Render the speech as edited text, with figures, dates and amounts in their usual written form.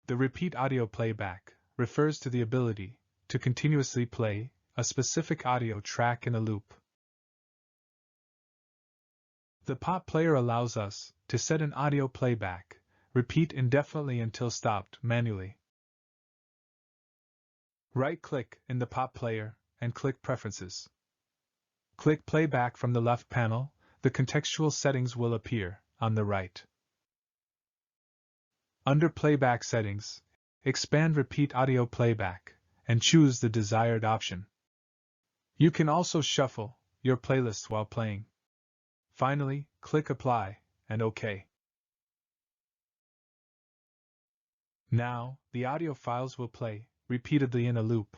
The repeat audio playback refers to the ability to continuously play a specific audio track in a loop. The PotPlayer allows us to set an audio playback repeat indefinitely until stopped manually. Right-click in the PotPlayer and click Preferences. Click Playback from the left panel. The contextual settings will appear on the right. Under Playback Settings, expand Repeat Audio Playback and choose the desired option. You can also shuffle your playlist while playing. Finally, click Apply and OK. Now, the audio files will play repeatedly in a loop.